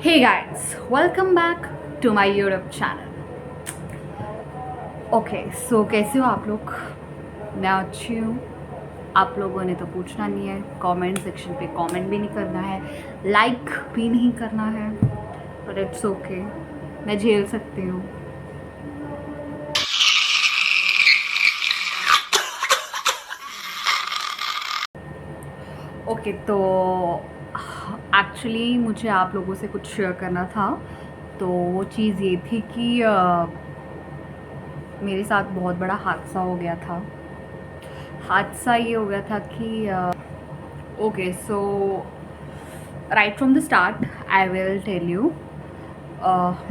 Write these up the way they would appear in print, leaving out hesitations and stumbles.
Hey guys, welcome back to my YouTube channel. Okay so कैसे हो आप लोग? मैं अच्छी हूँ. आप लोगों ने तो पूछना नहीं है, कमेंट सेक्शन पे कमेंट भी नहीं करना है, लाइक भी नहीं करना है, बट इट्स ओके, मैं झेल सकती हूँ. ओके तो एक्चुअली मुझे आप लोगों से कुछ शेयर करना था. तो वो चीज़ ये थी कि मेरे साथ बहुत बड़ा हादसा हो गया था. हादसा ये हो गया था कि okay so right from the start I will tell you.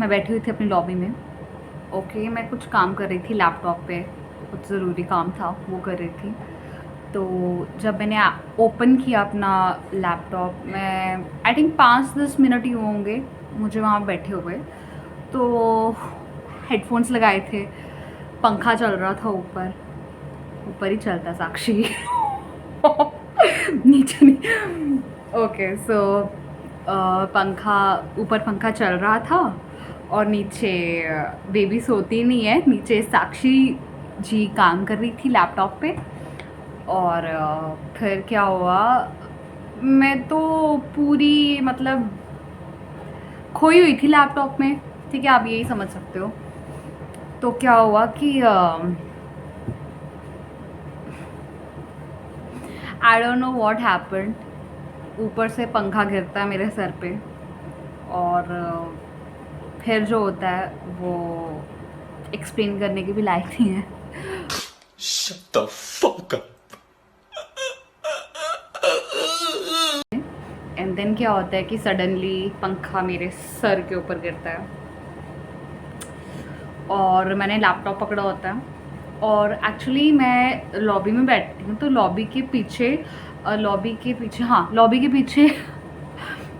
मैं बैठी हुई थी अपनी लॉबी में. ओके मैं कुछ काम कर रही थी लैपटॉप पे, कुछ ज़रूरी काम था वो कर रही थी. तो जब मैंने ओपन किया अपना लैपटॉप, मैं आई थिंक 5-10 मिनट ही होंगे मुझे वहाँ बैठे हुए. तो हेडफोन्स लगाए थे, पंखा चल रहा था ऊपर. ऊपर ही चलता साक्षी नीचे नहीं. ओके सो पंखा, ऊपर पंखा चल रहा था और नीचे बेबी सोती नहीं है, नीचे साक्षी जी काम कर रही थी लैपटॉप पे. और फिर क्या हुआ, मैं तो पूरी मतलब खोई हुई थी लैपटॉप में. ठीक है, आप यही समझ सकते हो. तो क्या हुआ कि I don't know what happened. ऊपर से पंखा गिरता है मेरे सर पे और फिर जो होता है वो एक्सप्लेन करने के भी लायक नहीं है. Shut the fuck up. And then क्या होता है कि सडनली पंखा मेरे सर के ऊपर गिरता है और मैंने लैपटॉप पकड़ा होता है. और एक्चुअली मैं लॉबी में बैठती हूँ, तो लॉबी के पीछे लॉबी के पीछे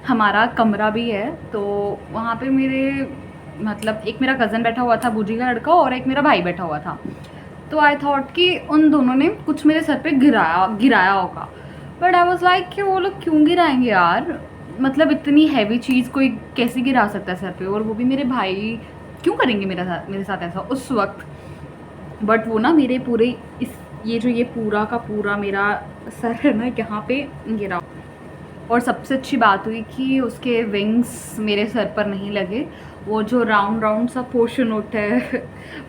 हमारा कमरा भी है. तो वहाँ पे मेरे मतलब एक मेरा कज़न बैठा हुआ था, बूजी का लड़का, और एक मेरा भाई बैठा हुआ था. तो आई थॉट कि उन दोनों ने कुछ मेरे सर पे गिराया होगा. बट आई वॉज लाइक कि वो लोग क्यों गिराएंगे यार, मतलब इतनी हैवी चीज़ कोई कैसे गिरा सकता है सर पे, और वो भी मेरे भाई क्यों करेंगे मेरे साथ ऐसा उस वक्त. बट वो ना मेरे पूरे ये पूरा का पूरा मेरा सर है ना यहाँ पे गिरा. और सबसे अच्छी बात हुई कि उसके विंग्स मेरे सर पर नहीं लगे. वो जो राउंड राउंड सा पोर्शन होता है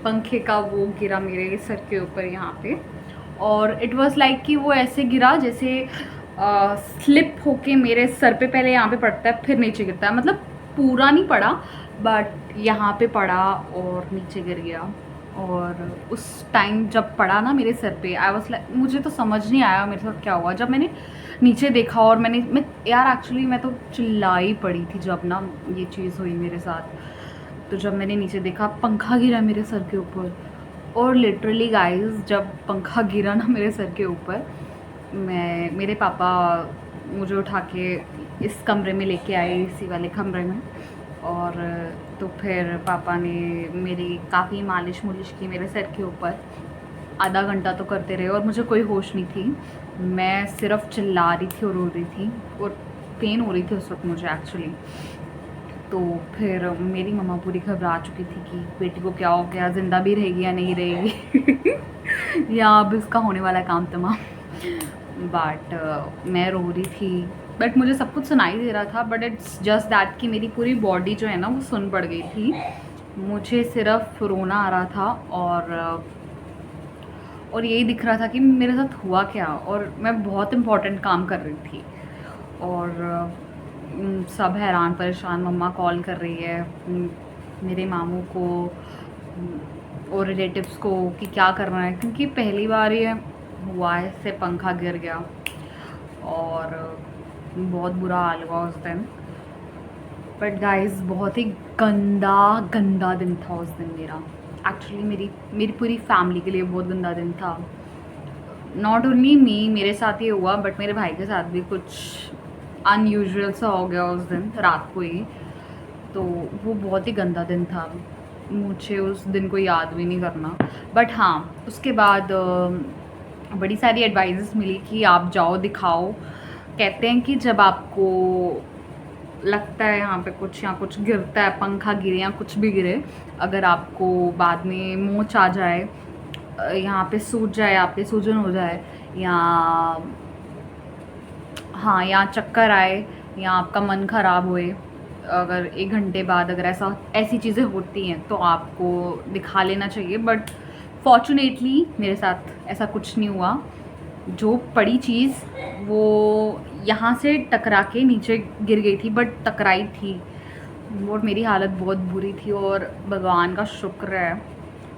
पंखे का, वो गिरा मेरे सर के ऊपर यहाँ पे. और इट वाज लाइक कि वो ऐसे गिरा जैसे स्लिप होके मेरे सर पे पहले यहाँ पे पड़ता है फिर नीचे गिरता है. मतलब पूरा नहीं पड़ा, बट यहाँ पे पड़ा और नीचे गिर गया. और उस टाइम जब पड़ा ना मेरे सर पे, आई वाज लाइक, मुझे तो समझ नहीं आया मेरे साथ क्या हुआ. जब मैंने नीचे देखा और मैं यार एक्चुअली मैं तो चिल्लाई पड़ी थी जब ना ये चीज़ हुई मेरे साथ. तो जब मैंने नीचे देखा पंखा गिरा मेरे सर के ऊपर. और लिटरली गाइस, जब पंखा गिरा ना मेरे सर के ऊपर, मेरे पापा मुझे उठा के इस कमरे में लेके आए, इसी वाले कमरे में. और तो फिर पापा ने मेरी काफ़ी मालिश मुलिश की मेरे सर के ऊपर. आधा घंटा तो करते रहे और मुझे कोई होश नहीं थी. मैं सिर्फ चिल्ला रही थी और रो रही थी, और पेन हो रही थी उस वक्त मुझे एक्चुअली. तो फिर मेरी मम्मा पूरी घबरा चुकी थी कि बेटी को क्या हो गया, ज़िंदा भी रहेगी या नहीं रहेगी या अब इसका होने वाला काम तमाम. बट मैं रो रही थी, बट मुझे सब कुछ सुनाई दे रहा था. बट इट्स जस्ट दैट कि मेरी पूरी बॉडी जो है ना वो सुन पड़ गई थी. मुझे सिर्फ रोना आ रहा था और यही दिख रहा था कि मेरे साथ हुआ क्या. और मैं बहुत इम्पोर्टेंट काम कर रही थी और सब हैरान परेशान. मम्मा कॉल कर रही है मेरे मामू को और रिलेटिव्स को कि क्या करना है, क्योंकि पहली बार ये हुआ है, से पंखा गिर गया और बहुत बुरा हाल हुआ उस दिन. बट गाइस, बहुत ही गंदा गंदा दिन था उस दिन मेरा. एक्चुअली मेरी पूरी फैमिली के लिए बहुत गंदा दिन था. नॉट ओनली मी, मेरे साथ ही हुआ, बट मेरे भाई के साथ भी कुछ अनयूजुअल सा हो गया उस दिन रात को ही. तो वो बहुत ही गंदा दिन था, मुझे उस दिन को याद भी नहीं करना. बट हाँ, उसके बाद बड़ी सारी एडवाइजेस मिली कि आप जाओ दिखाओ. कहते हैं कि जब आपको लगता है यहाँ पे कुछ, यहाँ कुछ गिरता है, पंखा गिरे या कुछ भी गिरे, अगर आपको बाद में मोच आ जाए, यहाँ पे सूज जाए, यहाँ पे सूजन हो जाए, या हाँ या चक्कर आए, या आपका मन ख़राब होए, अगर 1 घंटे बाद अगर ऐसी चीज़ें होती हैं तो आपको दिखा लेना चाहिए। बट फॉर्चुनेटली मेरे साथ ऐसा कुछ नहीं हुआ। जो पड़ी चीज़ वो यहाँ से टकरा के नीचे गिर गई थी, बट टकराई थी, और मेरी हालत बहुत बुरी थी। और भगवान का शुक्र है,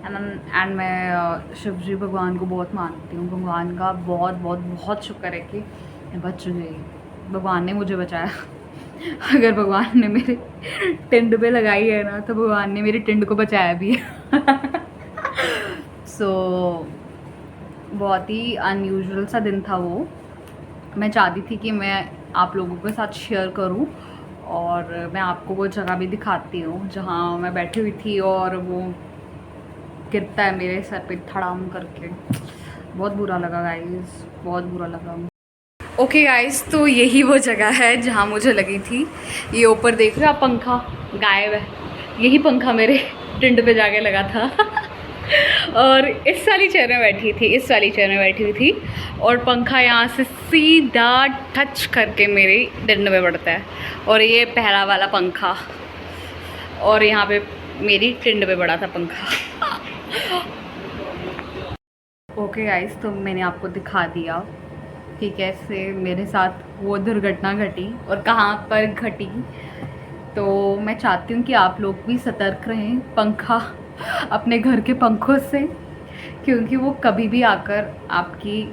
एंड मैं शिव जी भगवान को बहुत मानती हूँ, भगवान का बहुत बहुत बहुत शुक्र है कि मैं बच गई, भगवान ने मुझे बचाया। अगर भगवान ने मेरे टिंड पे लगाई है ना, तो भगवान ने मेरी टिंड को बचाया भी है। सो बहुत ही अनयूजुअल सा दिन था वो। मैं चाहती थी कि मैं आप लोगों के साथ शेयर करूं, और मैं आपको वो जगह भी दिखाती हूँ जहाँ मैं बैठी हुई थी और वो गिरता है मेरे सर पे धड़ाम करके। बहुत बुरा लगा गाइस, बहुत बुरा लगा। ओके गाइस, तो यही वो जगह है जहाँ मुझे लगी थी। ये ऊपर देख रहे हो आप, पंखा गायब है, यही पंखा मेरे टिंड पे जाके लगा था। और इस वाली चेयर में बैठी थी, इस वाली चेयर में बैठी हुई थी, और पंखा यहाँ से सीधा टच करके मेरे टिंड में पड़ता है। और ये पहला वाला पंखा, और यहाँ पे मेरी टिंड पे पड़ा था पंखा। ओके गाइस, तो मैंने आपको दिखा दिया कि कैसे मेरे साथ वो दुर्घटना घटी और कहाँ पर घटी। तो मैं चाहती हूँ कि आप लोग भी सतर्क रहें पंखा, अपने घर के पंखों से, क्योंकि वो कभी भी आकर आपकी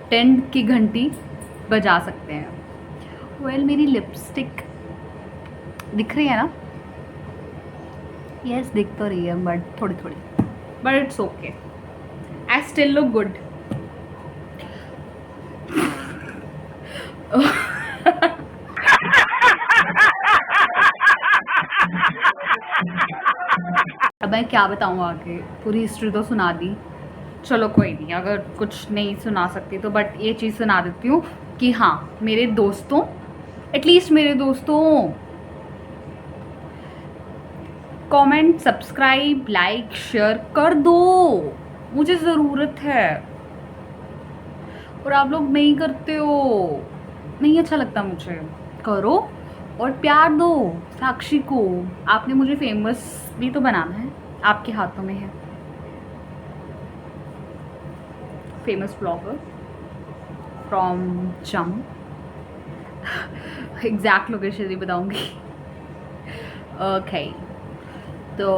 टेंट की घंटी बजा सकते हैं। वेल, मेरी लिपस्टिक दिख रही है ना? यस, दिख तो रही है, बट थोड़ी थोड़ी, but it's okay, I still look good. अब मैं क्या बताऊँ आगे, पूरी हिस्ट्री तो सुना दी। चलो कोई नहीं, अगर कुछ नहीं सुना सकती तो बट ये चीज़ सुना देती हूँ कि हाँ, मेरे दोस्तों, एटलीस्ट मेरे दोस्तों, कमेंट, सब्सक्राइब, लाइक, शेयर कर दो, मुझे ज़रूरत है। और आप लोग नहीं करते हो, नहीं अच्छा लगता मुझे। करो और प्यार दो साक्षी को। आपने मुझे फेमस भी तो बनाना है, आपके हाथों में है। Famous blogger from Jammu, exact location नहीं बताऊंगी। ओके, तो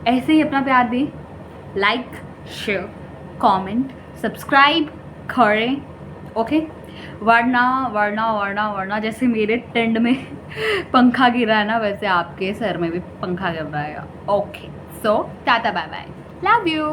ऐसे ही अपना प्यार दें, लाइक, शेयर, कमेंट, सब्सक्राइब करें, ओके। वरना जैसे मेरे टेंट में पंखा गिरा है ना, वैसे आपके सर में भी पंखा गिर रहा है। Okay, so tata bye bye, love you.